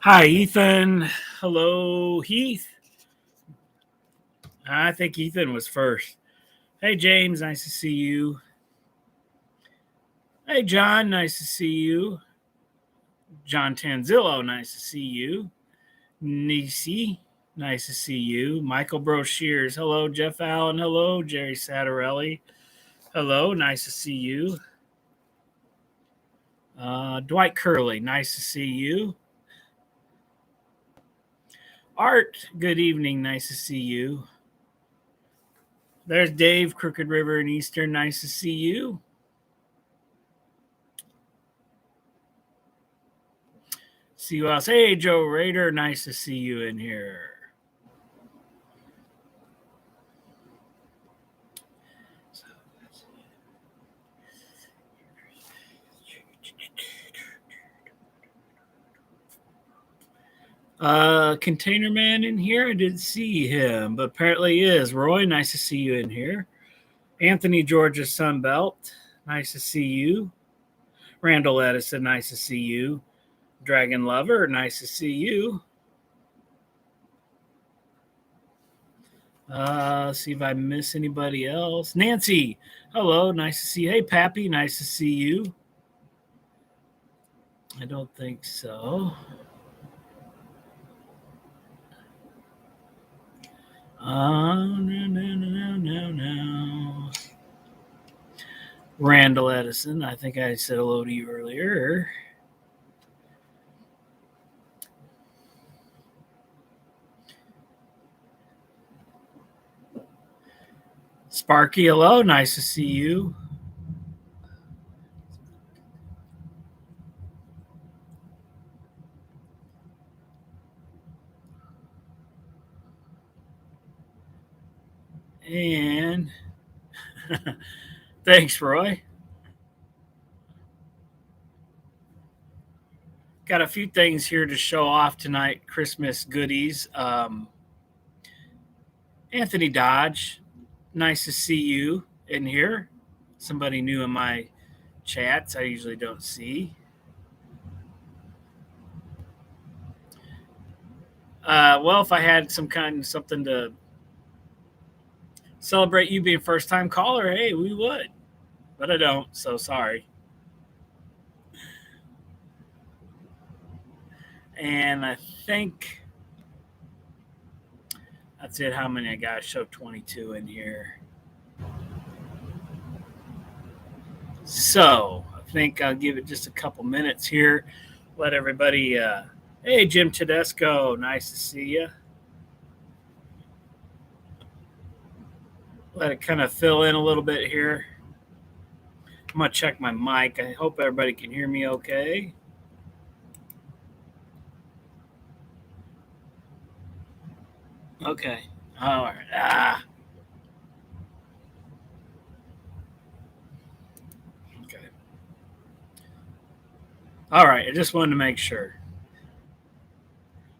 Hi, Ethan. Hello, Heath. I think Ethan was first. Hey, James. Nice to see you. Hey, John. Nice to see you. John Tanzillo. Nice to see you. Nisi. Nice to see you. Michael Broshears. Hello, Jeff Allen. Hello, Jerry Sattarelli. Hello. Nice to see you. Dwight Curley. Nice to see you. Art. Good evening. Nice to see you. There's Dave, Crooked River and Eastern. Nice to see you. See you else. Hey, Joe Raider. Nice to see you in here. Container Man in here. I didn't see him, but apparently he is. Roy, nice to see you in here. Anthony Georgia Sunbelt, nice to see you. Randall Edison, nice to see you. Dragon Lover, nice to see you. See if I miss anybody else. Nancy, hello, nice to see you. Hey, Pappy, nice to see you. I don't think so. No. Randall Edison, I think I said hello to you earlier. Sparky, hello, nice to see you. And thanks, Roy. Got a few things here to show off tonight, Christmas goodies. Anthony Dodge, nice to see you in here. Somebody new in my chats I usually don't see. Well, if I had something to celebrate you being first time caller, hey, we would. But I don't, so sorry. And I think that's it. How many I got? Show 22 in here. So I think I'll give it just a couple minutes here. Let everybody. Hey, Jim Tedesco, nice to see you. Let it kind of fill in a little bit here. I'm gonna check my mic. I hope everybody can hear me okay. Okay. All right. Okay. All right. I just wanted to make sure.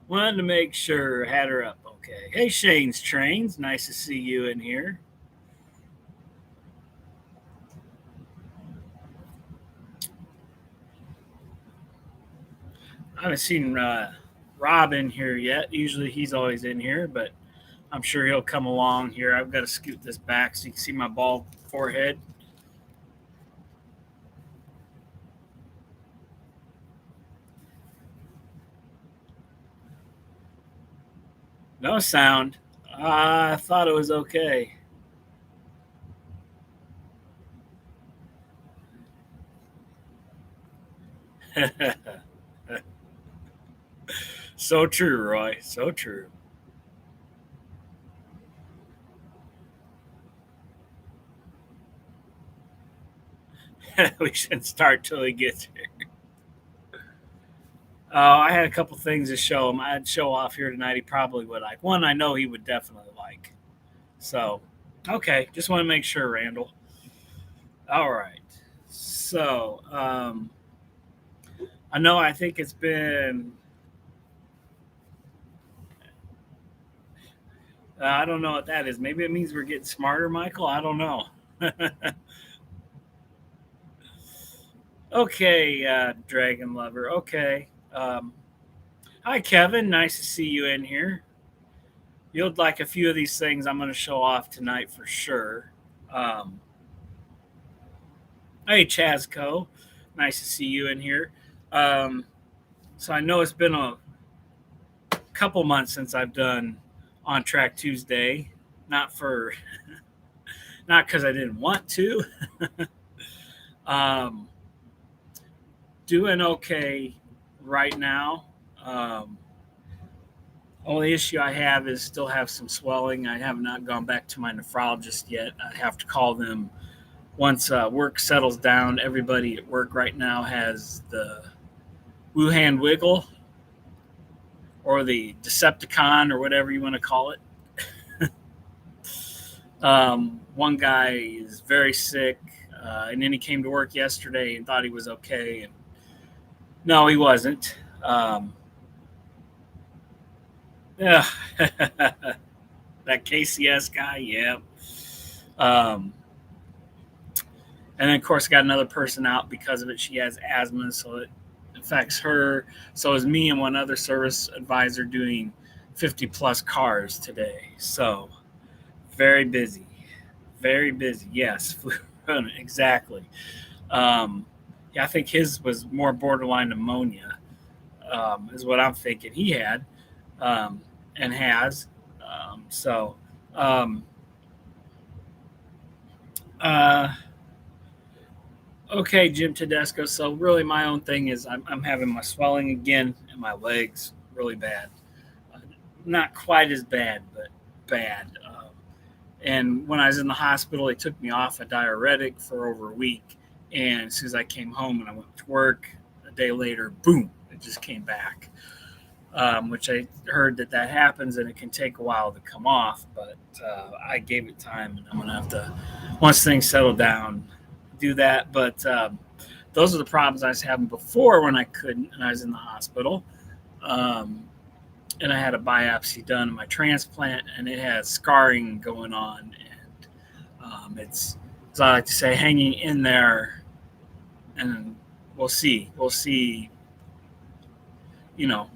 Wanted to make sure I had her up okay. Hey, Shane's Trains. Nice to see you in here. I haven't seen Rob in here yet. Usually he's always in here, but I'm sure he'll come along here. I've got to scoot this back so you can see my bald forehead. No sound. I thought it was okay. So true, Roy. So true. We shouldn't start till he gets here. I had a couple things to show him. I'd show off here tonight. He probably would like. One I know he would definitely like. So, okay, just want to make sure, Randall. All right. So, I know I think it's been, I don't know what that is. Maybe it means we're getting smarter, Michael. I don't know. Okay, Dragon Lover. Okay. Hi, Kevin. Nice to see you in here. You'll like a few of these things I'm going to show off tonight for sure. Um, hey, Chazco. Nice to see you in here. Um, so I know it's been a couple months since I've done On Track Tuesday. Not for, not because I didn't want to. um, doing okay right now. Um, Only issue I have is still have some swelling. I have not gone back to my nephrologist yet. I have to call them once work settles down. Everybody at work right now has the Wuhan Wiggle or the Decepticon or whatever you want to call it. One guy is very sick, and then he came to work yesterday and thought he was okay, and no, he wasn't. Yeah, that KCS guy, yeah. Um, and then, of course, got another person out because of it. She has asthma, so it affects her. So is me and one other service advisor doing 50 plus cars today. So very busy, very busy. Yes, exactly. Yeah, I think his was more borderline pneumonia, is what I'm thinking he had, and has. So, um, uh, okay, Jim Tedesco. So really, my own thing is I'm having my swelling again in my legs really bad. Uh, Not quite as bad, but bad. And when I was in the hospital, they took me off a diuretic for over a week. And as soon as I came home and I went to work, a day later, boom, it just came back. Which I heard that happens and it can take a while to come off. But I gave it time, and I'm gonna have to, once things settle down, do that. But those are the problems I was having before when I couldn't, and I was in the hospital. Um, and I had a biopsy done in my transplant, and it has scarring going on, and it's, as I like to say, hanging in there, and we'll see. We'll see, you know,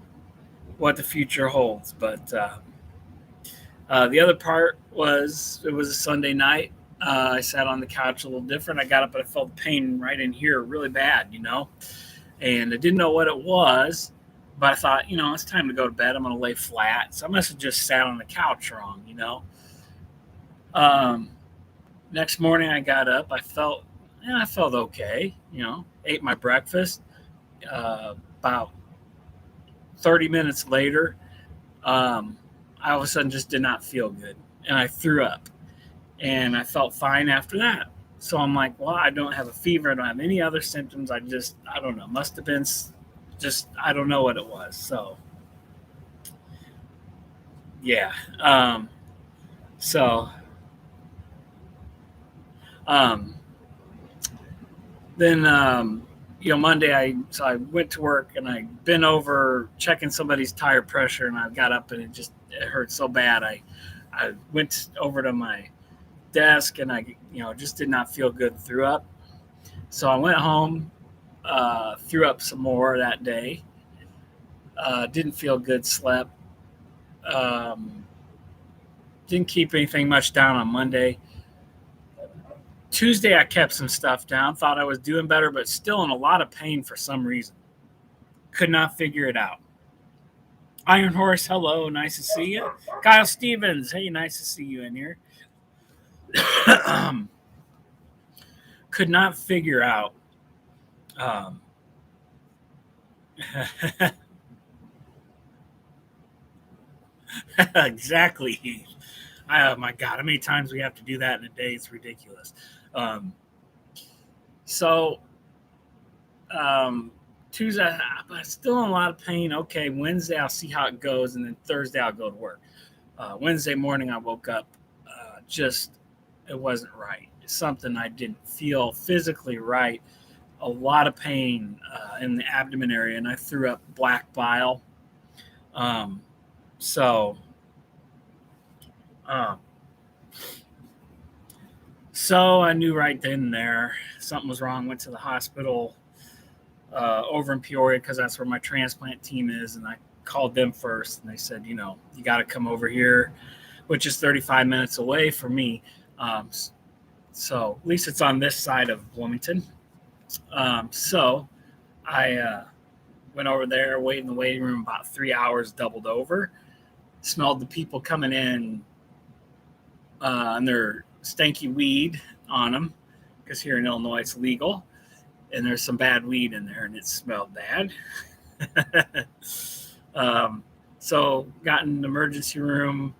what the future holds. But the other part was it was a Sunday night. I sat on the couch a little different. I got up and I felt the pain right in here really bad, and I didn't know what it was, but I thought, it's time to go to bed. I'm going to lay flat. So I must have just sat on the couch wrong. Um, Next morning I got up. I felt okay. Ate my breakfast. About 30 minutes later, I all of a sudden just did not feel good, and I threw up, and I felt fine after that. So I'm like, well, I don't have a fever. I don't have any other symptoms. I don't know. Must have been just, I don't know what it was. So, yeah. So, um, then, Monday, I went to work and I bent over checking somebody's tire pressure, and I got up and it hurt so bad. I went over to my desk and I, just did not feel good, threw up. So I went home, threw up some more that day. Didn't feel good, slept. Um, didn't keep anything much down on Monday. Tuesday, I kept some stuff down, thought I was doing better, but still in a lot of pain for some reason. Could not figure it out. Iron Horse, hello, nice to see you. Kyle Stevens, hey, nice to see you in here. Could not figure out. Um, exactly. Oh my God, how many times we have to do that in a day? It's ridiculous. Um, so, um, Tuesday, but still in a lot of pain. Okay, Wednesday I'll see how it goes, and then Thursday I'll go to work. Wednesday morning I woke up, just it wasn't right. It's something I didn't feel physically right. A lot of pain in the abdomen area, and I threw up black bile. Um, so, um, so I knew right then and there something was wrong. Went to the hospital over in Peoria because that's where my transplant team is, and I called them first, and they said, you got to come over here, which is 35 minutes away from me. So at least it's on this side of Bloomington. So I went over there, waited in the waiting room about 3 hours, doubled over, smelled the people coming in and their stanky weed on them, because here in Illinois it's legal, and there's some bad weed in there, and it smelled bad. So got in the emergency room.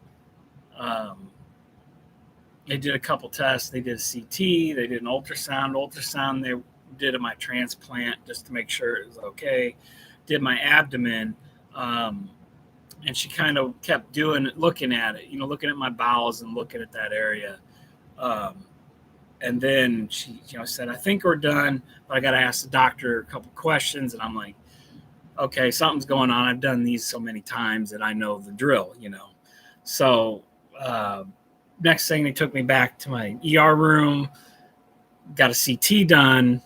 They did a couple tests. They did a CT. They did an ultrasound. They did my transplant just to make sure it was okay. Did my abdomen. And she kind of kept looking at it, looking at my bowels and looking at that area. And then she, said, I think we're done, but I got to ask the doctor a couple questions. And I'm like, okay, something's going on. I've done these so many times that I know the drill, So next thing, they took me back to my ER room, got a CT done.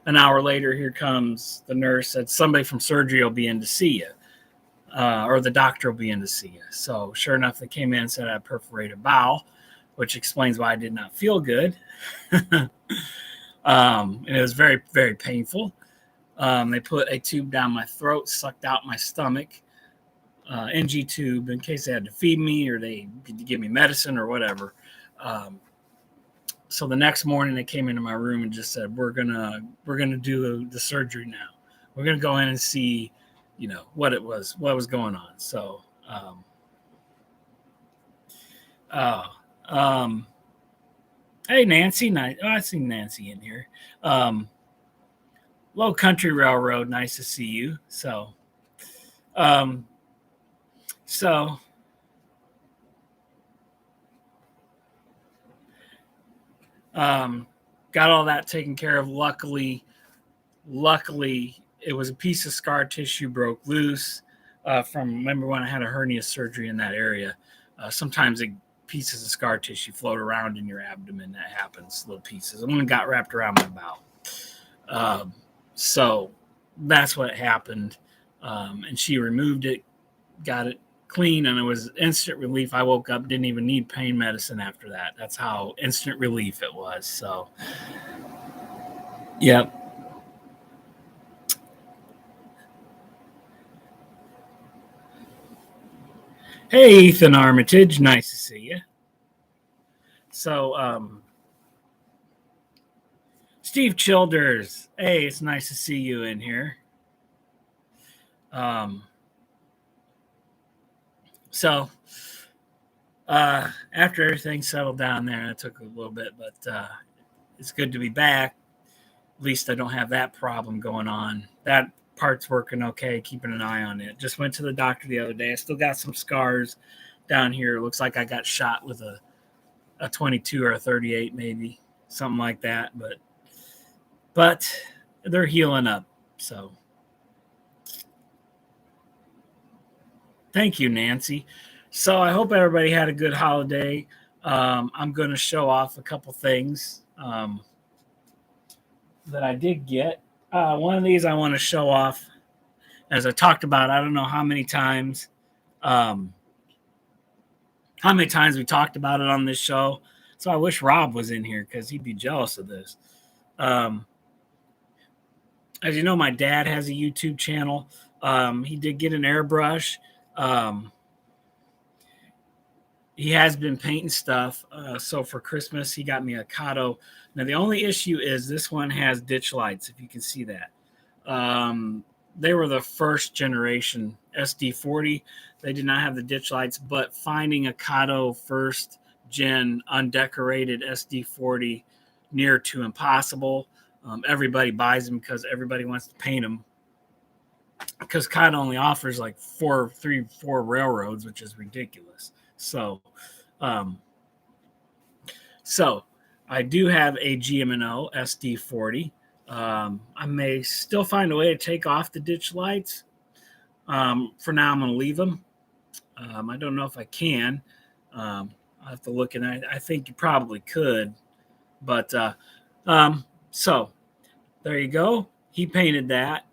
An hour later, here comes the nurse, said somebody from surgery will be in to see you. Or the doctor will be in to see you. So sure enough, they came in and said I had perforated bowel, which explains why I did not feel good. And it was very, very painful. They put a tube down my throat, sucked out my stomach, NG tube, in case they had to feed me or they could give me medicine or whatever. So the next morning they came into my room and just said, we're gonna do the surgery now. We're gonna go in and see what was going on. So, hey, Nancy. Nice. Oh, I see Nancy in here. Low Country Railroad. Nice to see you. So, got all that taken care of. Luckily, it was a piece of scar tissue broke loose remember when I had a hernia surgery in that area. Sometimes pieces of scar tissue float around in your abdomen. That happens, little pieces. And one got wrapped around my bowel. So that's what happened. And she removed it, got it clean, and it was instant relief. I woke up, didn't even need pain medicine after that. That's how instant relief it was. So, yep. Hey, Ethan Armitage. Nice to see you. So, Steve Childers. Hey, it's nice to see you in here. So, after everything settled down there, it took a little bit, but it's good to be back. At least I don't have that problem going on. That part's working okay, keeping an eye on it. Just went to the doctor the other day. I still got some scars down here. It looks like I got shot with a 22 or a 38, maybe, something like that. But they're healing up. So thank you, Nancy. So I hope everybody had a good holiday. I'm going to show off a couple things that I did get. One of these I want to show off, as I talked about, I don't know how many times we talked about it on this show. So I wish Rob was in here because he'd be jealous of this. As you know, my dad has a YouTube channel. He did get an airbrush. He has been painting stuff. So for Christmas, he got me a Kato. Now, the only issue is this one has ditch lights, if you can see that. They were the first generation SD40. They did not have the ditch lights, but finding a Kato first gen undecorated SD40 near to impossible. Everybody buys them because everybody wants to paint them. because COD only offers like 4 railroads, which is ridiculous. So, um, so I do have a GM&O SD40. I may still find a way to take off the ditch lights. For now, I'm going to leave them. I don't know if I can. I have to look, and I think you probably could. But so there you go. He painted that.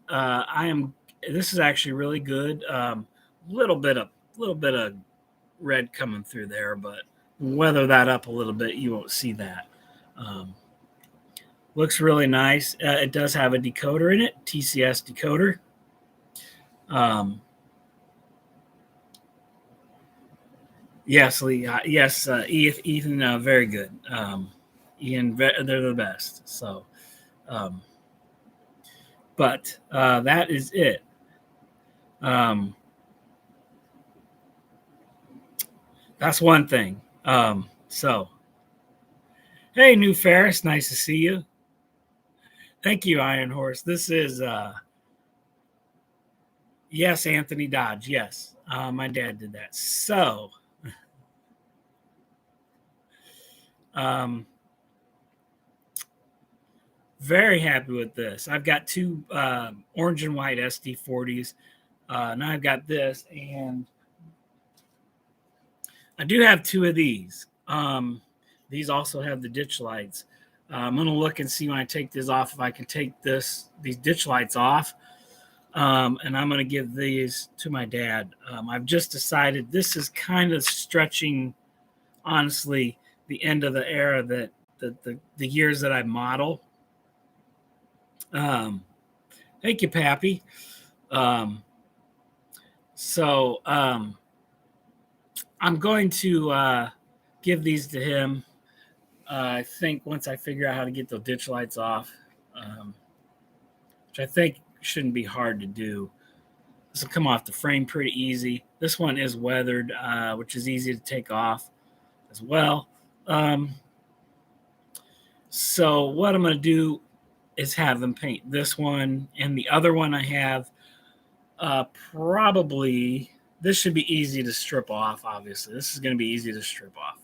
This is actually really good. Little bit of red coming through there, but weather that up a little bit, you won't see that. Looks really nice. It does have a decoder in it, TCS decoder. Yes, Lee. Yes, Ethan. Very good. Ian, they're the best. So, but that is it. That's one thing. So, hey, New Ferris, nice to see you. Thank you, Iron Horse. This is yes, Anthony Dodge. Yes, my dad did that. So, very happy with this. I've got two orange and white SD40s. Now I've got this, and I do have two of these. These also have the ditch lights. I'm going to look and see when I take this off if I can take these ditch lights off. And I'm going to give these to my dad. I've just decided this is kind of stretching, honestly, the end of the era that the years that I model. Thank you, Pappy. So I'm going to give these to him. I think once I figure out how to get the ditch lights off, which I think shouldn't be hard to do. This will come off the frame pretty easy. This one is weathered, which is easy to take off as well. So what I'm going to do is have them paint this one, and the other one I have probably, this should be easy to strip off, obviously. This is going to be easy to strip off.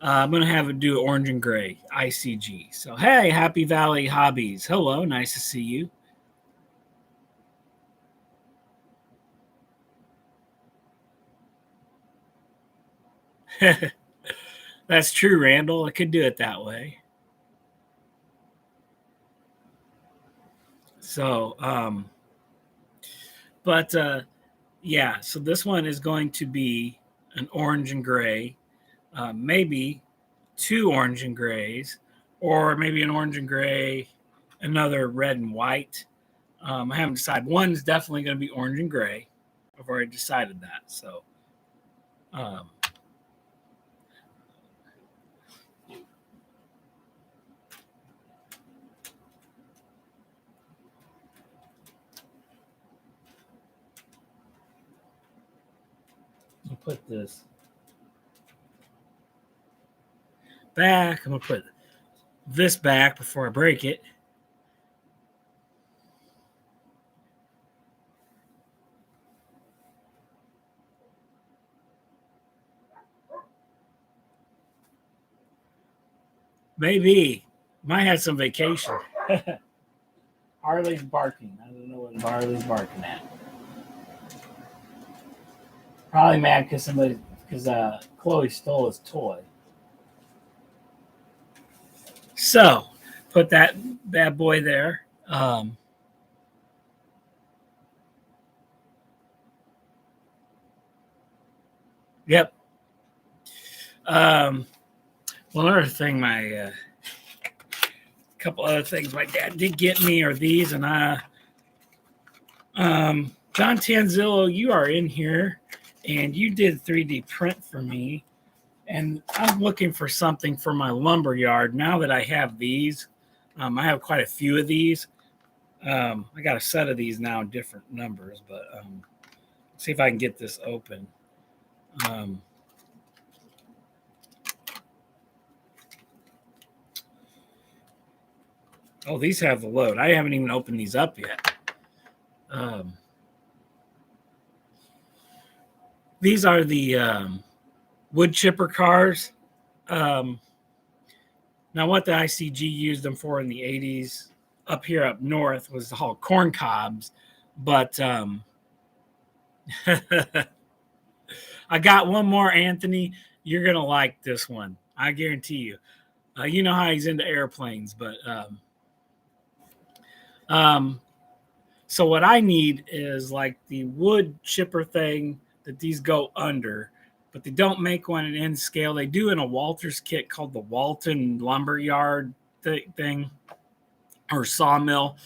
I'm going to have it do orange and gray, ICG. So, hey, Happy Valley Hobbies. Hello, nice to see you. That's true, Randall. I could do it that way. So, yeah, so this one is going to be an orange and gray, maybe two orange and grays, or maybe an orange and gray, another red and white. I haven't decided. One's definitely going to be orange and gray. I've already decided that. So, I'll put this back. I'm going to put this back before I break it. Maybe. Might have some vacation. Harley's barking. I don't know what Harley's barking at. Probably mad because Chloe stole his toy. So, put that bad boy there. Yep. Well, another thing, my couple other things my dad did get me are these, and John Tanzillo, you are in here, and you did 3D print for me, and I'm looking for something for my lumber yard. Now that I have these, I have quite a few of these. I got a set of these now in different numbers, but see if I can get this open. Oh, these have the load. I haven't even opened these up yet. These are the wood chipper cars. Now, what the ICG used them for in the 80s up here up north was to haul corn cobs. But I got one more, Anthony. You're going to like this one. I guarantee you. You know how he's into airplanes, but so what I need is like the wood chipper thing that these go under, but they don't make one in N scale. They do in a Walters kit called the Walton Lumber Yard thing or sawmill.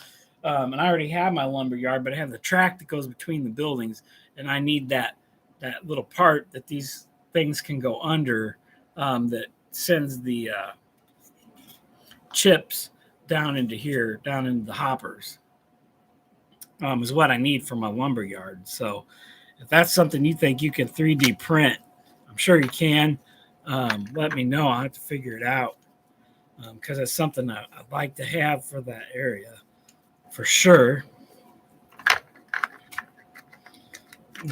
And I already have my lumber yard, but I have the track that goes between the buildings, and I need that little part that these things can go under that sends the chips down into here, down into the hoppers. Is what I need for my lumber yard. So if that's something you think you can 3D print, I'm sure you can. Let me know. I'll have to figure it out because it's something I'd like to have for that area for sure.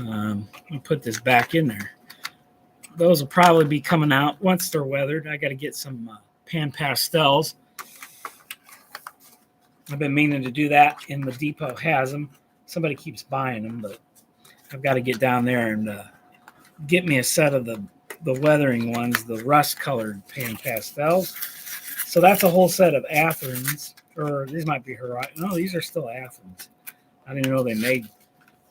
I'll put this back in there. Those will probably be coming out once they're weathered. I got to get some pan pastels. I've been meaning to do that, and the depot has them. Somebody keeps buying them, but I've got to get down there and get me a set of the weathering ones, the rust-colored pan pastels. So that's a whole set of Atherns, or these might be Horizon. No, these are still Atherns. I didn't know they made.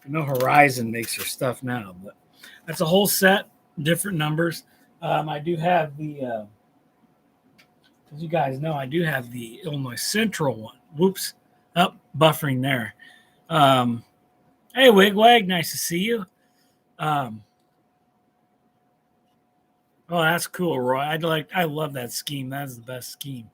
I know Horizon makes their stuff now, but that's a whole set, different numbers. I do have the, as you guys know, I do have the Illinois Central one. Whoops, up buffering there. Hey, Wigwag, nice to see you. Oh, that's cool, Roy. I love that scheme. That's the best scheme.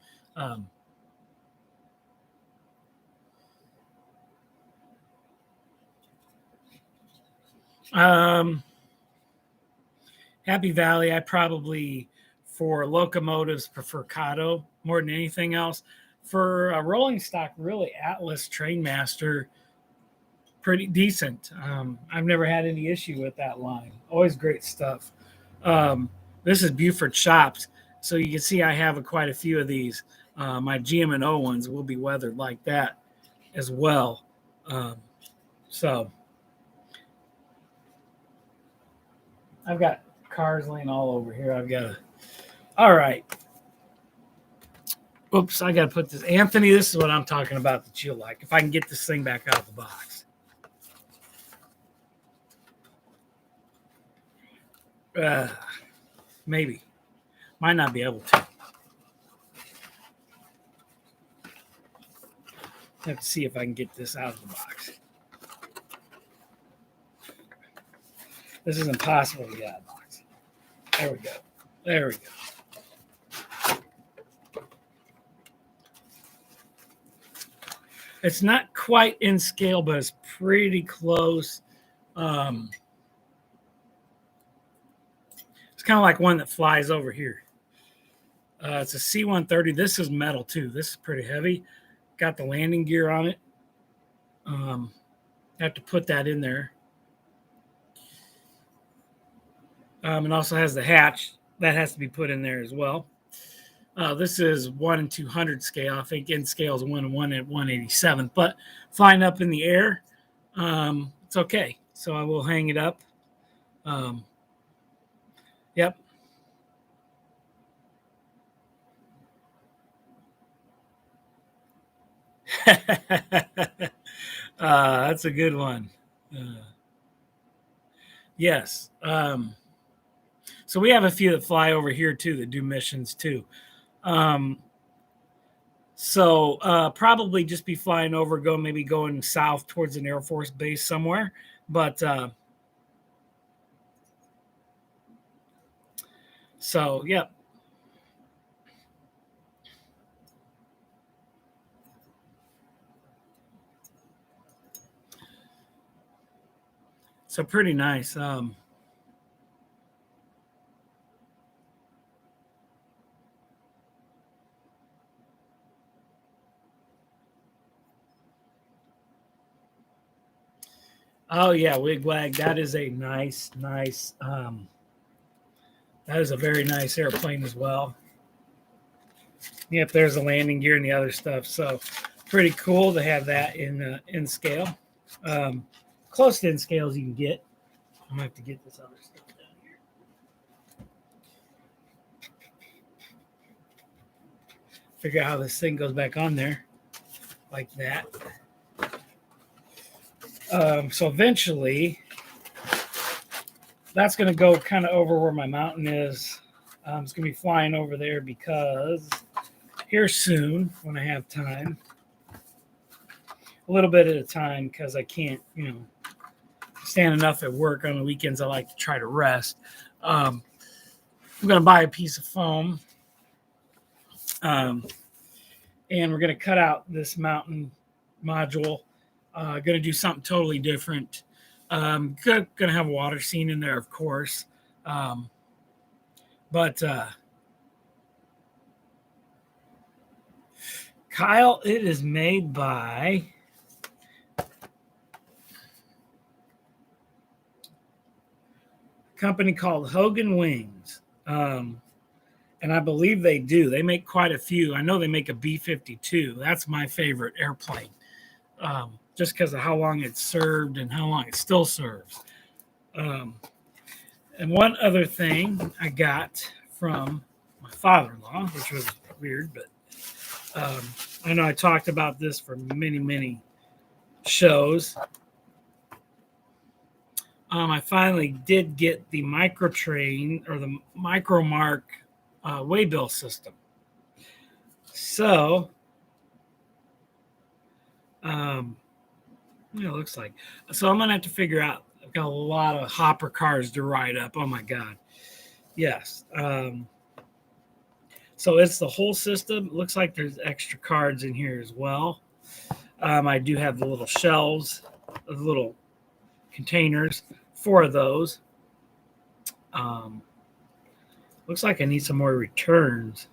Happy Valley, I probably for locomotives prefer Kato more than anything else. For a rolling stock, really Atlas Trainmaster, pretty decent. I've never had any issue with that line. Always great stuff. This is Buford Shops, so you can see I have quite a few of these. My GM&O ones will be weathered like that as well. So I've got cars laying all over here. All right. Oops, I got to put this. Anthony, this is what I'm talking about that you'll like. If I can get this thing back out of the box. Maybe. Might not be able to. I have to see if I can get this out of the box. This is impossible to get out of the box. There we go. There we go. It's not quite in scale, but it's pretty close. It's kind of like one that flies over here. It's a C-130. This is metal too. This is pretty heavy. Got the landing gear on it. I have to put that in there. It also has the hatch. That has to be put in there as well. This is 1 in 200 scale. I think in scale is 1 in 1 at 187. But flying up in the air, it's okay. So I will hang it up. Yep. That's a good one. Yes. So we have a few that fly over here too that do missions too. So probably just be flying over, maybe going south towards an Air Force base somewhere. But so yeah. So pretty nice. Oh yeah, Wigwag. That is a nice, nice. That is a very nice airplane as well. Yep, there's the landing gear and the other stuff. So pretty cool to have that in scale. Um, Close to in scale as you can get. I'm gonna have to get this other stuff down here. Figure out how this thing goes back on there, like that. So eventually, that's gonna go kind of over where my mountain is. It's gonna be flying over there because here soon, when I have time, a little bit at a time, because I can't, stand enough at work on the weekends. I like to try to rest. I'm going to buy a piece of foam, and we're going to cut out this mountain module. Going to do something totally different. Going to have a water scene in there, of course. But Kyle, it is made by a company called Hogan Wings. And I believe they do. They make quite a few. I know they make a B-52. That's my favorite airplane, just because of how long it served and how long it still serves. And one other thing I got from my father-in-law, which was weird, but I know I talked about this for many, many shows. I finally did get the Microtrain or the Micromark waybill system. So, it looks like. So I'm gonna have to figure out. I've got a lot of hopper cars to ride up. Oh my god, yes. So it's the whole system. It looks like there's extra cards in here as well. I do have the little shelves, the little containers, 4 of those. Looks like I need some more returns.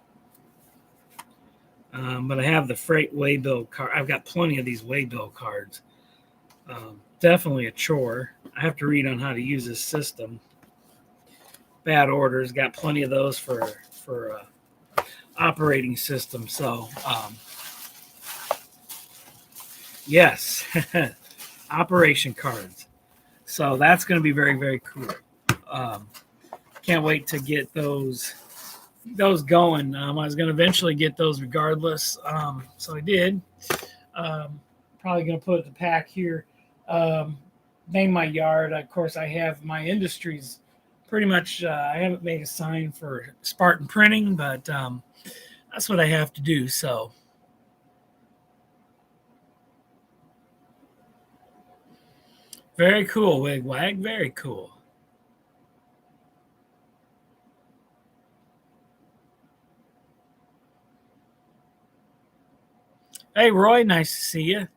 But I have the freight waybill card. I've got plenty of these waybill cards. Definitely a chore. I have to read on how to use this system. Bad orders. Got plenty of those for operating system. So, yes, operation cards. So that's going to be very, very cool. Can't wait to get those going. I was going to eventually get those regardless. So I did. Probably going to put the pack here. Name my yard. Of course, I have my industries pretty much. I haven't made a sign for Spartan Printing, but that's what I have to do. So very cool, Wigwag. Very cool. Hey, Roy, nice to see you.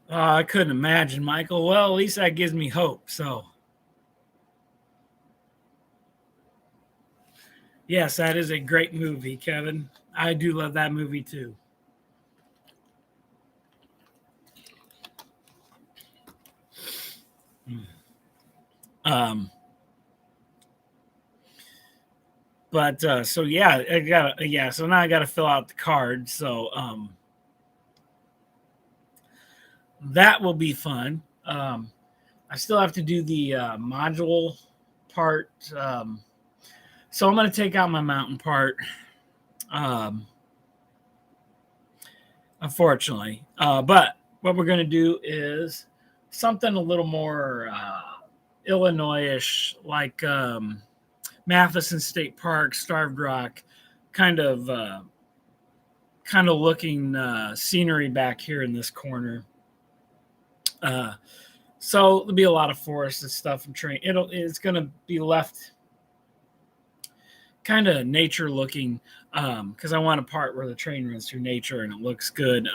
I couldn't imagine, Michael. Well, at least that gives me hope. So, yes, that is a great movie, Kevin. I do love that movie too. Um, but so yeah, I got yeah. So now I got to fill out the card. So that will be fun. I still have to do the module part. So I'm going to take out my mountain part. Unfortunately, but what we're going to do is something a little more Illinois-ish, like Matheson State Park, Starved Rock, kind of looking scenery back here in this corner. So there'll be a lot of forest and stuff and train. It's going to be left kind of nature looking because I want a part where the train runs through nature and it looks good.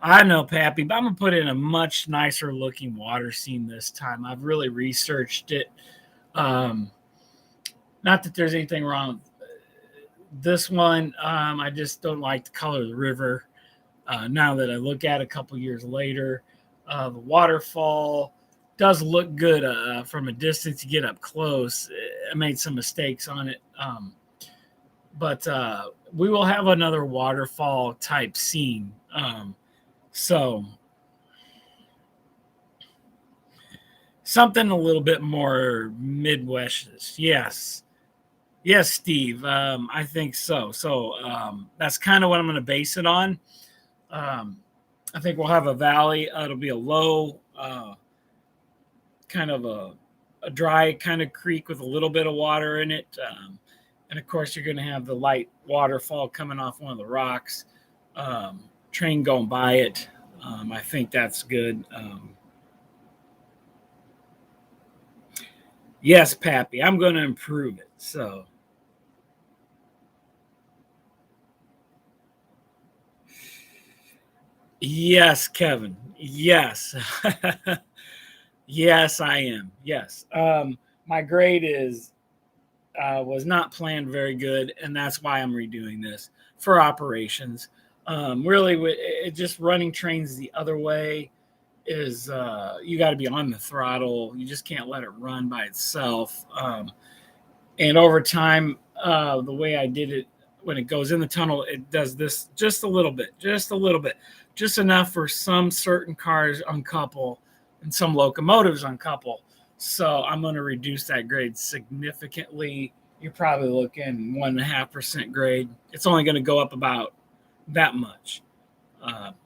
I know, Pappy, but I'm gonna put in a much nicer looking water scene this time. I've really researched it. Not that there's anything wrong This one, I just don't like the color of the river. Now that I look at it a couple years later, the waterfall does look good from a distance. You get up close. I made some mistakes on it, but we will have another waterfall type scene. So something a little bit more Midwest. Yes, Steve. I think so. So that's kind of what I'm going to base it on. I think we'll have a valley. It'll be a low, kind of a dry kind of creek with a little bit of water in it. And of course, you're going to have the light waterfall coming off one of the rocks. Train going by it. I think that's good. Yes, Pappy, I'm going to improve it. So, yes, Kevin. Yes. Yes, I am. Yes. My grade is was not planned very good, and that's why I'm redoing this for operations. Really, just running trains the other way is you got to be on the throttle. You just can't let it run by itself. And over time, the way I did it, when it goes in the tunnel, it does this just a little bit, just enough for some certain cars uncouple and some locomotives uncouple. So I'm going to reduce that grade significantly. You're probably looking 1.5% grade. It's only going to go up about that much,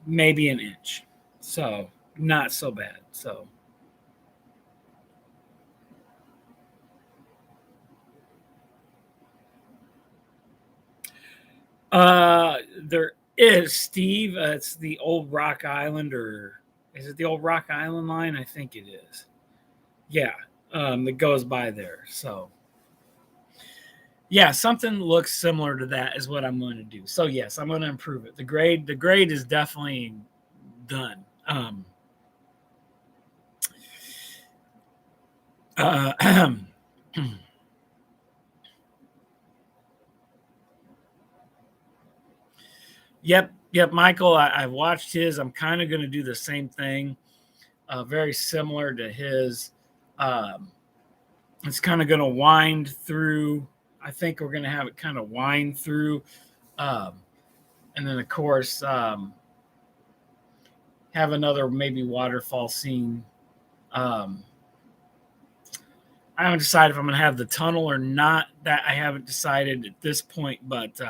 maybe an inch. So not so bad. So there is Steve. It's the old Rock Island, or is it the old Rock Island line? I think it is. Yeah, that goes by there. So yeah, something looks similar to that is what I'm going to do. So yes, I'm going to improve it. The grade is definitely done. Uh, yep, Michael. I've watched his. I'm kind of going to do the same thing, very similar to his. Um, it's kind of going to wind through. I think we're going to have it kind of wind through, um, and then of course have another maybe waterfall scene. Um, I haven't decided if I'm going to have the tunnel or not. That I haven't decided at this point, but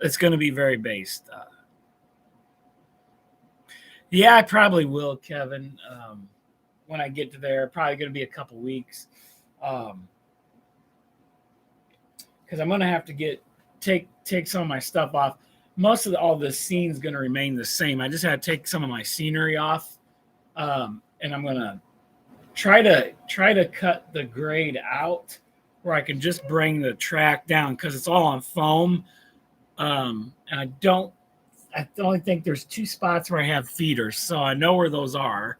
it's going to be very based. Yeah, I probably will, Kevin. When I get to there, probably going to be a couple weeks, because I'm going to have to take some of my stuff off. Most of all the scene's going to remain the same. I just had to take some of my scenery off, and I'm going to try to cut the grade out where I can just bring the track down because it's all on foam. And I only think there's two spots where I have feeders, so I know where those are.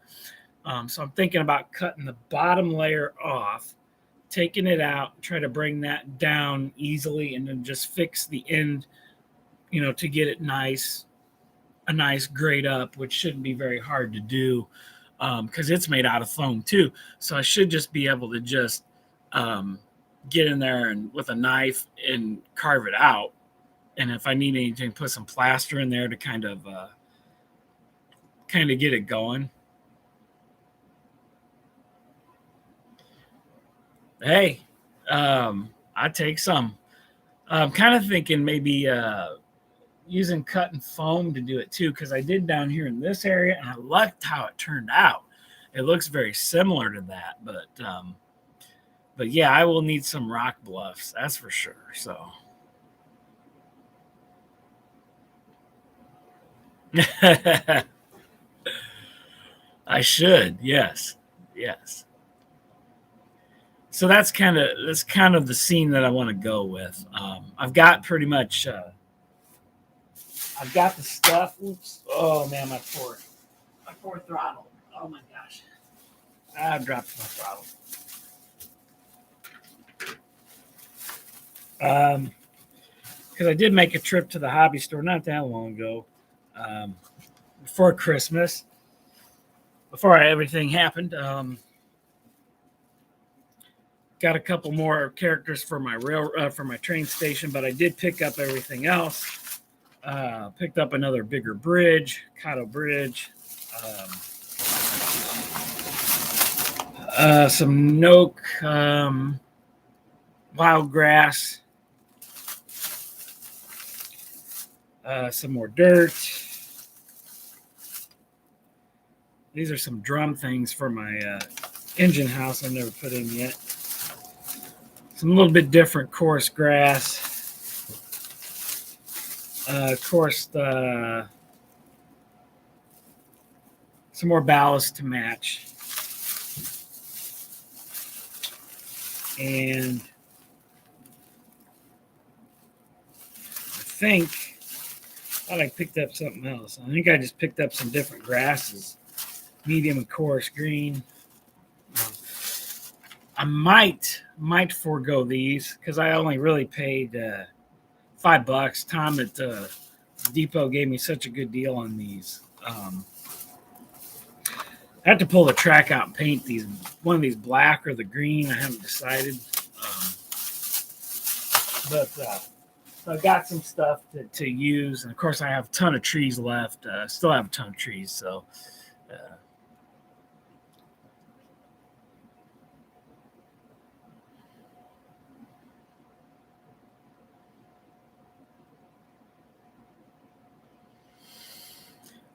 So I'm thinking about cutting the bottom layer off, taking it out, try to bring that down easily, and then just fix the end, to get it a nice grade up, which shouldn't be very hard to do because it's made out of foam too. So I should just be able to just get in there and with a knife and carve it out. And if I need anything, put some plaster in there to kind of get it going. Hey, I take some. I'm kind of thinking maybe using cut and foam to do it too, because I did down here in this area, and I liked how it turned out. It looks very similar to that, but yeah, I will need some rock bluffs, that's for sure. So I should, yes, yes. So that's kind of the scene that I want to go with. I've got pretty much. I've got the stuff. Oops. Oh man, my poor throttle. Oh my gosh. I dropped my throttle. Because I did make a trip to the hobby store not that long ago, before Christmas, before everything happened. Got a couple more characters for my for my train station, but I did pick up everything else. Picked up another bigger bridge, Kato Bridge. Some Noke, wild grass, some more dirt. These are some drum things for my engine house I've never put in yet. Some little bit different coarse grass. Coarse, some more ballast to match. And I thought I picked up something else. I think I just picked up some different grasses, medium and coarse green. I might forego these because I only really paid $5. Tom at Depot gave me such a good deal on these. I have to pull the track out and paint these. One of these black or the green. I haven't decided. But so I got some stuff to use, and of course I have a ton of trees left. Still have a ton of trees, so.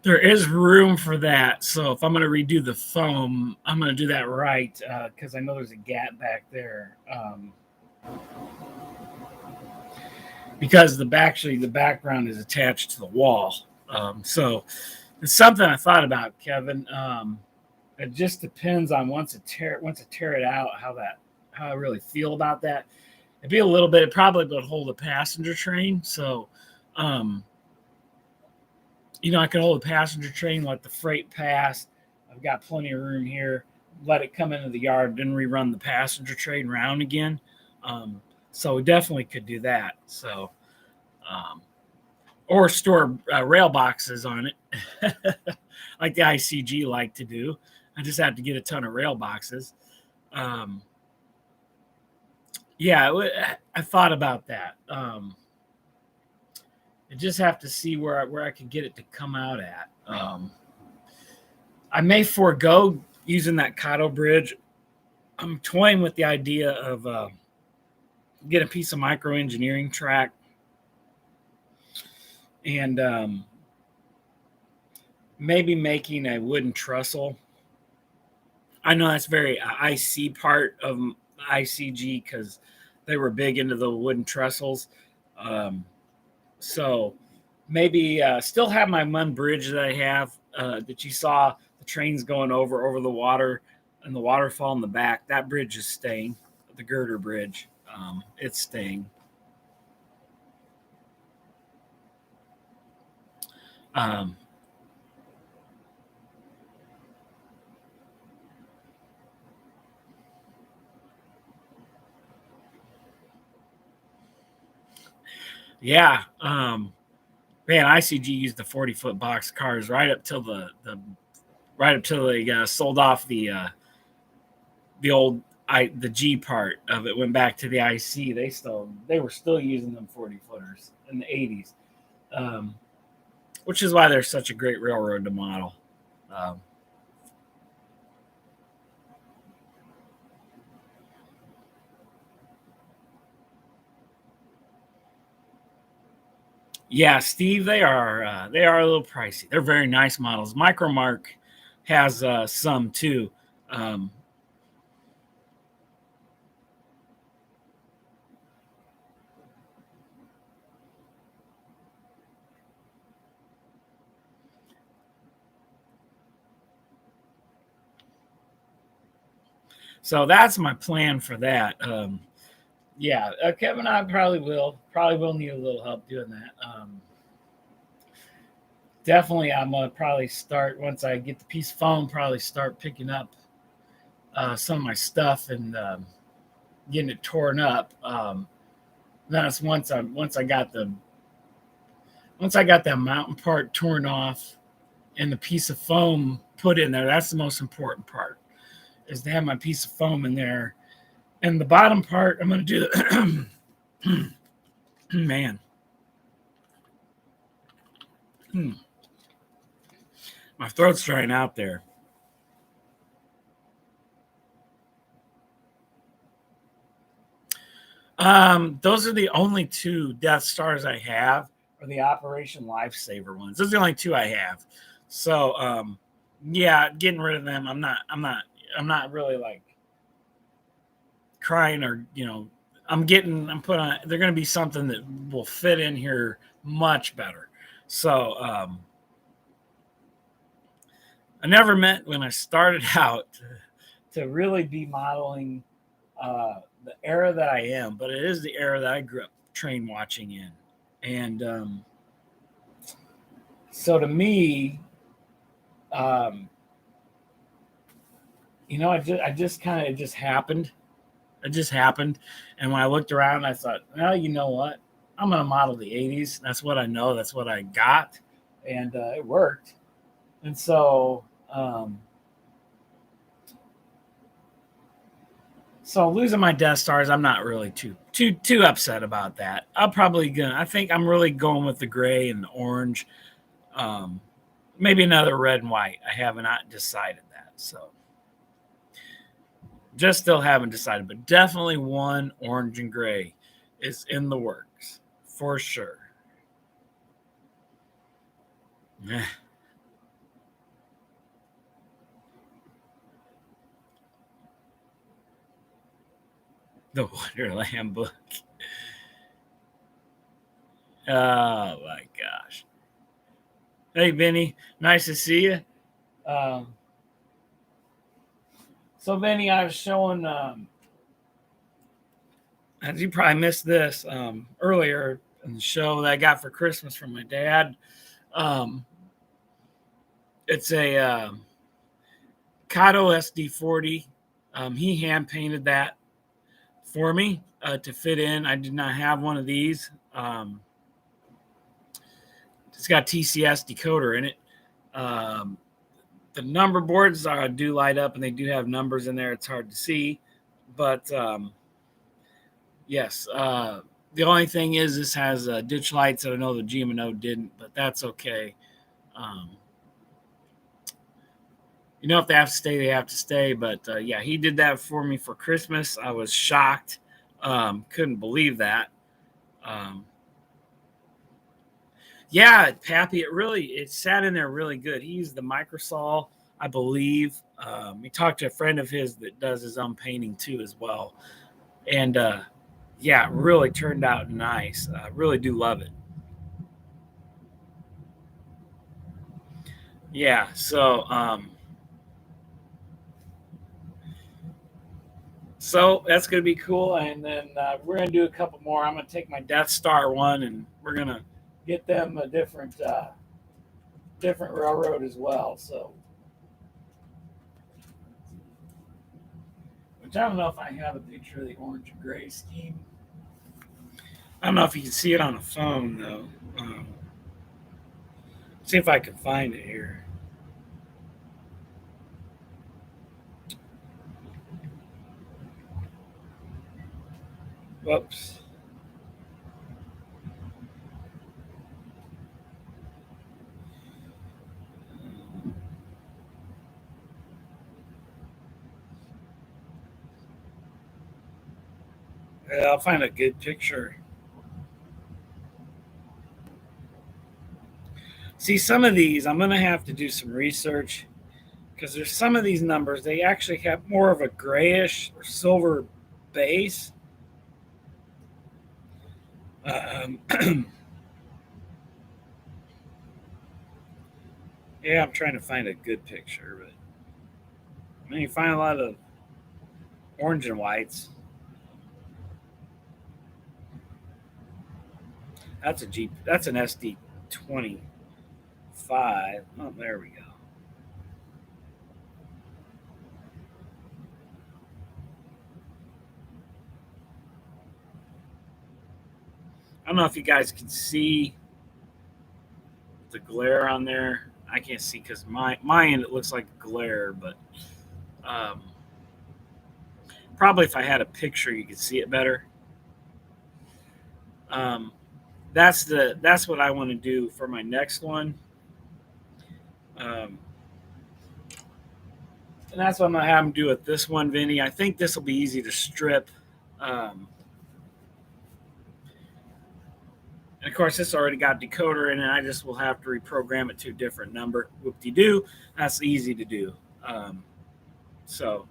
There is room for that. So if I'm going to redo the foam, I'm going to do that right because I know there's a gap back there. Because the background is attached to the wall. So it's something I thought about, Kevin. It just depends on once I tear it out, how I really feel about that. It'd be a little bit. It probably would hold a passenger train. So. I can hold a passenger train, let the freight pass. I've got plenty of room here. Let it come into the yard, then rerun the passenger train round again. So we definitely could do that. So, or store rail boxes on it, like the ICG like to do. I just have to get a ton of rail boxes. Yeah, I thought about that. I just have to see where I can get it to come out at. I may forego using that Kato bridge. I'm toying with the idea of get a piece of micro engineering track and maybe making a wooden trestle. I know that's very IC part of ICG because they were big into the wooden trestles. So maybe still have my one bridge that I have that you saw the trains going over the water and the waterfall in the back. That bridge is staying, the girder bridge. It's staying. Yeah. Man, ICG used the 40-foot box cars right up till they sold off the old the G part of it, went back to the IC. They were still using them 40-footers in the 80s, which is why they're such a great railroad to model. Yeah, Steve, they are a little pricey. They're very nice models. Micromark has some too. So that's my plan for that. Yeah, Kevin, I probably will need a little help doing that. Definitely, I'm gonna probably start once I get the piece of foam. Probably start picking up some of my stuff and getting it torn up. That's once I got that mountain part torn off and the piece of foam put in there. That's the most important part, is to have my piece of foam in there. And the bottom part, I'm going to do. Man, my throat's drying out there. Those are the only two Death Stars I have, or the Operation Lifesaver ones. Those are the only two I have. So, yeah, getting rid of them. I'm not really like crying, or I'm putting on. They're going to be something that will fit in here much better. So, I never meant when I started out to really be modeling the era that I am, but it is the era that I grew up train watching in. And so to me, um, I just kind of, it just happened. It just happened. And when I looked around, I thought, well, you know what? I'm going to model the 80s. That's what I know. That's what I got. And it worked. And so, so losing my Death Stars, I'm not really too upset about that. I think I'm really going with the gray and the orange. Um, Maybe another red and white. I have not decided that. So just still haven't decided, but definitely one orange and gray is in the works for sure. The Wonderland book. Oh my gosh. Hey, Benny. Nice to see you. Um, so, Benny, I was showing, as you probably missed this earlier in the show that I got for Christmas from my dad. Um, it's a Kato SD40. He hand painted that for me to fit in. I did not have one of these. It's got TCS decoder in it. Um, the number boards do light up, and they do have numbers in there. It's hard to see, but yes. The only thing is, this has ditch lights that I know the GMO didn't, but that's okay. Um, if they have to stay, they have to stay. But yeah, he did that for me for Christmas. I was shocked. Couldn't believe that. Um, yeah, Pappy, it sat in there really good. He used the Microsol, I believe. We talked to a friend of his that does his own painting too as well. And yeah, it really turned out nice. I really do love it. Yeah, so that's gonna be cool, and then we're gonna do a couple more. I'm gonna take my Death Star one, and we're gonna get them a different railroad as well. So, which I don't know if I have a picture of the orange and gray scheme. I don't know if you can see it on a phone though. See if I can find it here. Whoops. Yeah, I'll find a good picture. See, some of these I'm gonna have to do some research, because there's some of these numbers they actually have more of a grayish or silver base. Um, yeah, I'm trying to find a good picture, but I mean, you find a lot of orange and whites. That's a Jeep. That's an SD25. Oh, there we go. don't know if you guys can see the glare on there. I can't see because my end it looks like glare, but um, probably if I had a picture, you could see it better. Um, that's what I want to do for my next one, um, and that's what I'm gonna have them do with this one, Vinny. I think this will be easy to strip. Um, and of course, this already got decoder in it. I just will have to reprogram it to a different number. Whoop-de-doo. That's easy to do. So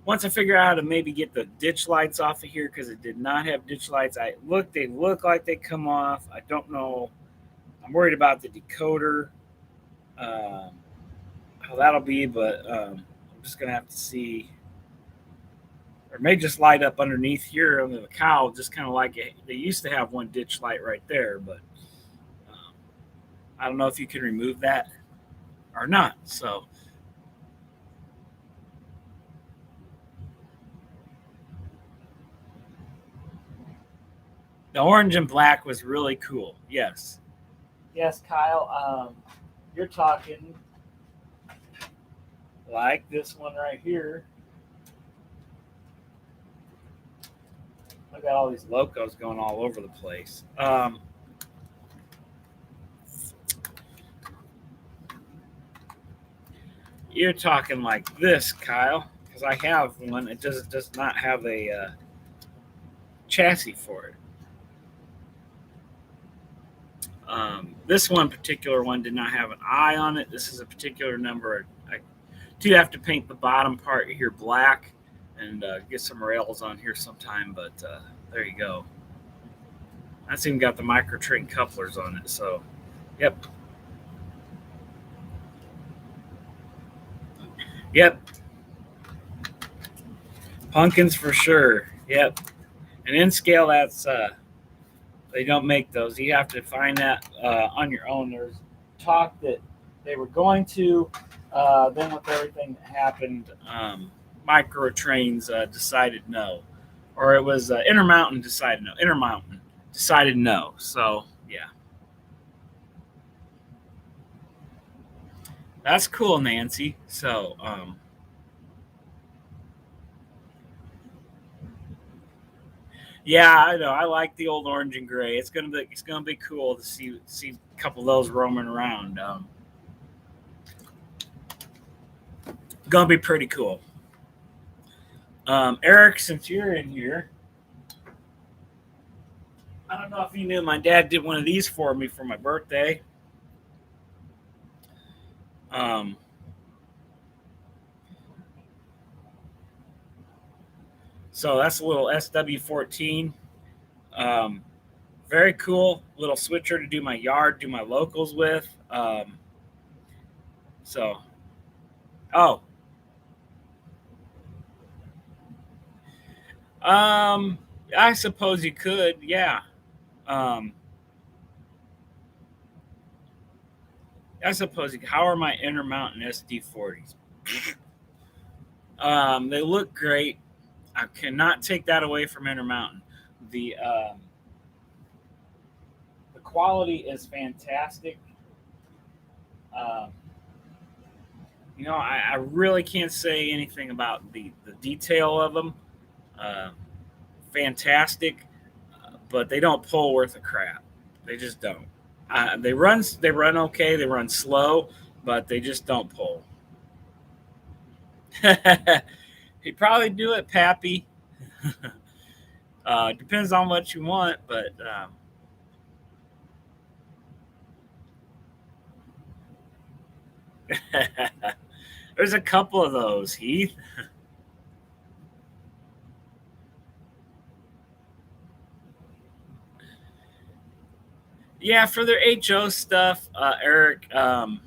once I figure out how to maybe get the ditch lights off of here, because it did not have ditch lights. They look like they come off. I don't know. I'm worried about the decoder, um, how that'll be, but I'm just gonna have to see. Or may just light up underneath here under the cowl, just kind of like they used to have one ditch light right there, but um, I don't know if you can remove that or not. So the orange and black was really cool. Yes, Kyle. You're talking like this one right here. I got all these locos going all over the place. You're talking like this, Kyle, because I have one. It does not have a chassis for it. This one particular one did not have an eye on it. This is a particular number. I do have to paint the bottom part here black and get some rails on here sometime, but there you go. That's even got the micro train couplers on it. So, yep. Yep. Pumpkins for sure. Yep. And in scale, that's they don't make those. You have to find that on your own. There's talk that they were going to. Then with everything that happened, Micro Trains decided no, or it was Intermountain decided no. Intermountain decided no. So yeah, that's cool, Nancy. So yeah, I know. I like the old orange and gray. It's gonna be cool to see a couple of those roaming around. Gonna be pretty cool. Eric, since you're in here, I don't know if you knew my dad did one of these for me for my birthday. Um, so that's a little SW14. Um, very cool little switcher to do my yard, do my locals with. So, oh, um, I suppose you could, yeah. Um, I suppose you could. How are my Intermountain SD40s? They look great. I cannot take that away from Intermountain. The the quality is fantastic. Um, I really can't say anything about the detail of them. Uh, Fantastic, but they don't pull worth a crap. They just don't. They run okay. They run slow, but they just don't pull. He'd probably do it, Pappy. Depends on what you want, but there's a couple of those, Heath. Yeah, for their HO stuff, Eric, their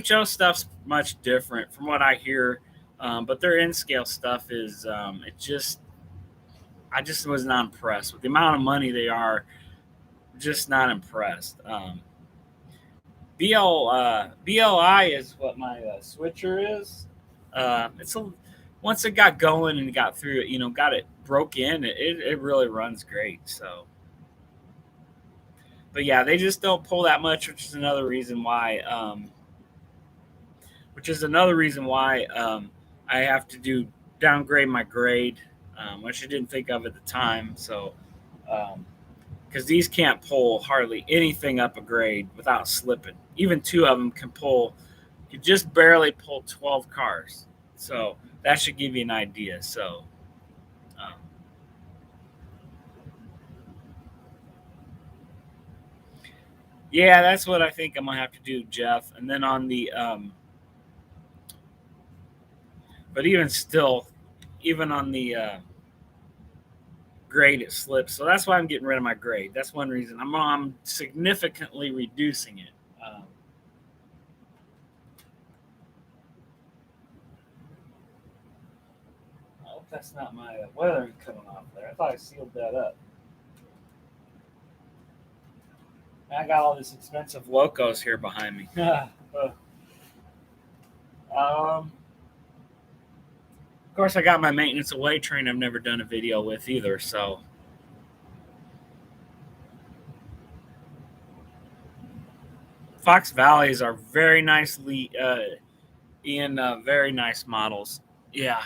HO stuff's much different from what I hear, but their N scale stuff is I just was not impressed with the amount of money they are. Just not impressed. BLI is what my switcher is. It's a once it got going and got through it, got it broke in, it really runs great. So, but yeah, they just don't pull that much, which is another reason why. I have to downgrade my grade, which I didn't think of at the time. So, because these can't pull hardly anything up a grade without slipping. Even two of them can just barely pull 12 cars. So that should give you an idea. So, um, yeah, that's what I think I'm gonna have to do, Jeff. And then on the, but even still, even on the grade, it slips. So that's why I'm getting rid of my grade. That's one reason. I'm significantly reducing it. I hope that's not my weathering coming off there. I thought I sealed that up. I got all this expensive locos here behind me. Of course, I got my maintenance away train I've never done a video with either. So, Fox Valleys are very nicely very nice models. Yeah.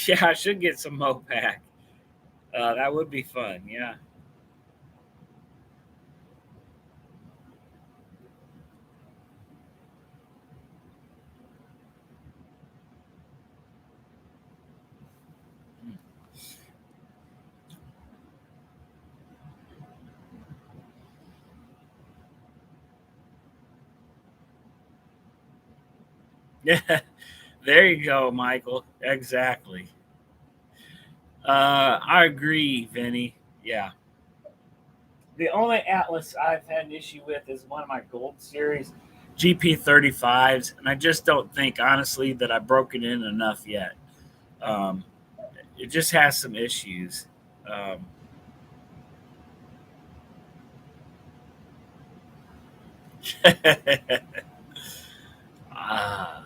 Yeah, I should get some Mopac. That would be fun. Yeah. Yeah. There you go, Michael. Exactly. I agree, Vinny. Yeah. The only Atlas I've had an issue with is one of my Gold Series GP35s, and I just don't think, honestly, that I broke it in enough yet. Um, it just has some issues. Um, ah,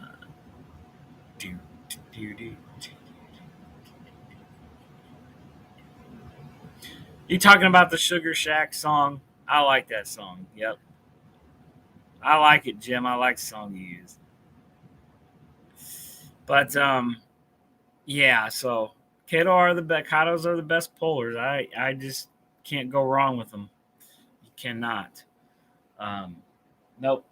do, do, do, do. You talking about the Sugar Shack song? I like that song. Yep, I like it, Jim. I like the song you used. But yeah. So Katos are the best pullers. I just can't go wrong with them. You cannot. Um, nope.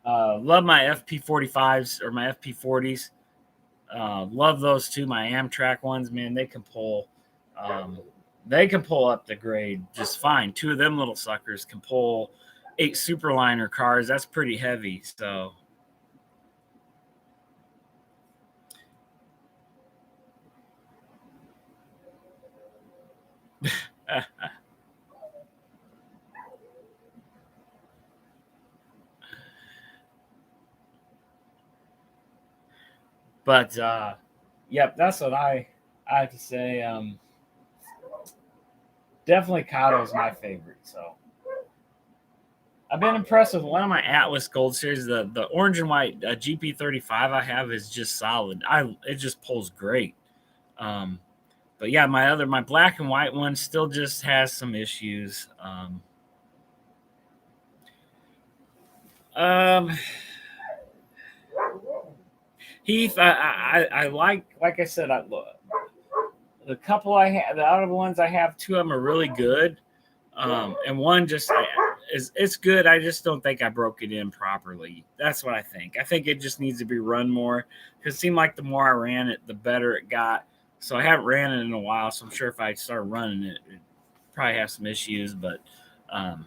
Love my FP45s or my FP40s. Love those two. My Amtrak ones, man, they can pull. Um, they can pull up the grade just fine. Two of them little suckers can pull 8 Superliner cars. That's pretty heavy. So, but yep, that's what I have to say. Definitely Kato is my favorite. So I've been impressed with one of my Atlas Gold Series. The orange and white GP35 I have is just solid. It just pulls great. Um, but yeah, my black and white one still just has some issues. Um, Heath, I like I said, the couple I have, the other ones I have, two of them are really good, and one just is it's good. I just don't think I broke it in properly. That's what I think. I think it just needs to be run more because it seemed like the more I ran it, the better it got. So I haven't ran it in a while, so I'm sure if I start running it, it probably have some issues, um,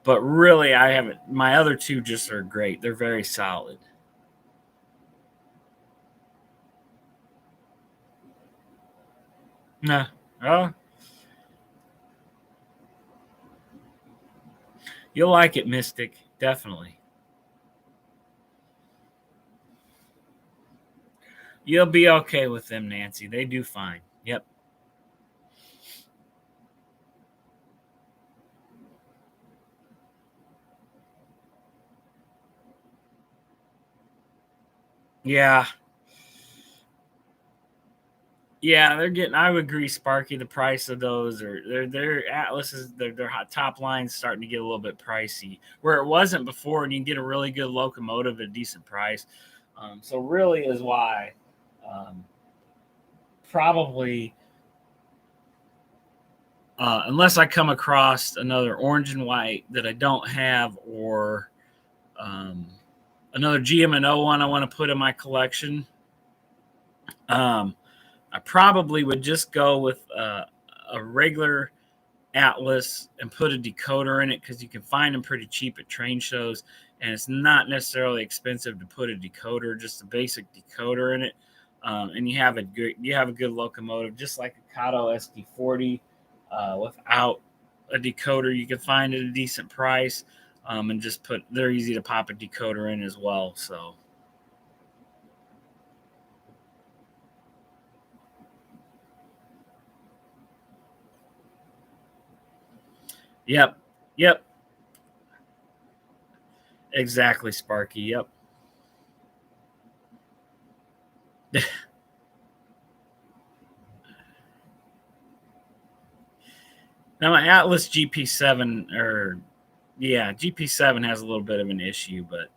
but really I haven't. My other two just are great. They're very solid. Nah, oh, you'll like it, Mystic. Definitely. You'll be okay with them, Nancy. They do fine. Yep. Yeah. Yeah, they're getting. I would agree, Sparky. The price of those are their Atlases, their top line's starting to get a little bit pricey, where it wasn't before, and you can get a really good locomotive at a decent price. So really is why, um, probably, unless I come across another orange and white that I don't have, or um, another GM&O one I want to put in my collection. I probably would just go with a regular Atlas and put a decoder in it, because you can find them pretty cheap at train shows, and it's not necessarily expensive to put a decoder, just a basic decoder in it, and you have a good locomotive, just like a Kato SD40, without a decoder. You can find at a decent price, and just they're easy to pop a decoder in as well. So yep, yep, exactly, Sparky. Yep. Now my Atlas GP7, or yeah, GP7 has a little bit of an issue, but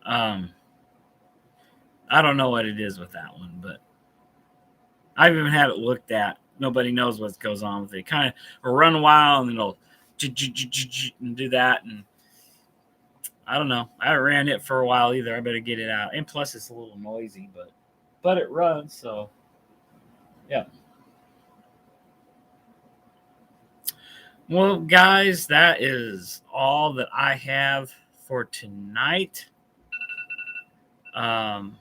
um, I don't know what it is with that one. But I've even had it looked at. Nobody knows what goes on with it. Kind of run a while and then it'll and do that, and I don't know. I haven't ran it for a while either. I better get it out. And plus, it's a little noisy, but it runs. So yeah. Well, guys, that is all that I have for tonight. Um,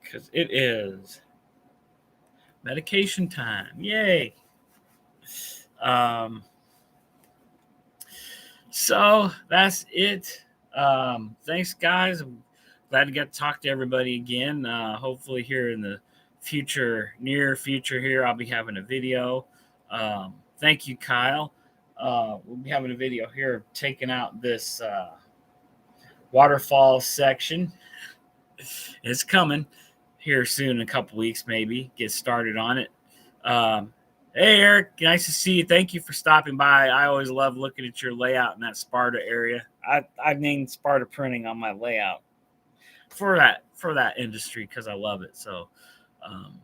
because it is medication time. Yay. Um, so that's it. Thanks, guys. I'm glad to get to talk to everybody again. Hopefully, here in the near future, here, I'll be having a video. Thank you, Kyle. We'll be having a video here taking out this waterfall section. It's coming here soon, in a couple weeks, maybe. Get started on it. Hey, Eric, nice to see you. Thank you for stopping by. I always love looking at your layout in that Sparta area. I named Sparta Printing on my layout for that industry, because I love it. So, um,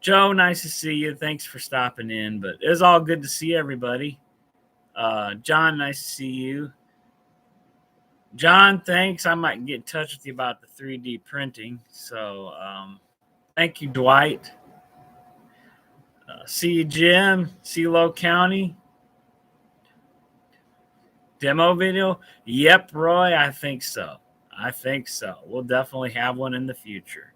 Joe, nice to see you. Thanks for stopping in. But it's all good to see everybody. John, nice to see you. John, thanks. I might get in touch with you about the 3D printing. So, thank you, Dwight. See you, Jim. See you, Low County. Demo video? Yep, Roy, I think so. I think so. We'll definitely have one in the future.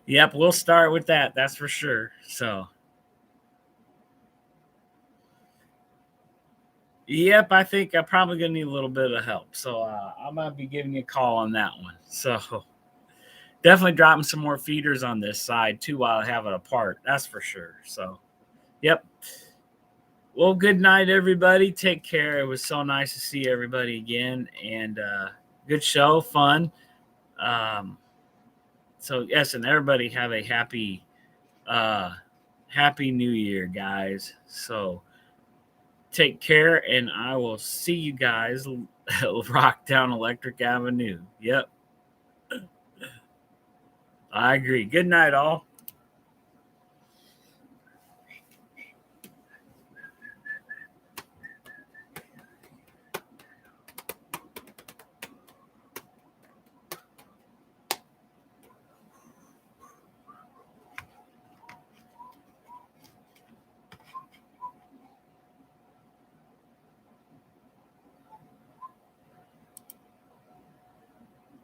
Yep, we'll start with that. That's for sure. So, yep, I think I'm probably going to need a little bit of help. So, I might be giving you a call on that one. So, definitely dropping some more feeders on this side too while I have it apart. That's for sure. So, yep. Well, good night, everybody. Take care. It was so nice to see everybody again, and good show, fun. Um, so yes, and everybody have a happy New Year, guys. So take care, and I will see you guys rock down Electric Avenue. Yep, I agree. Good night, all.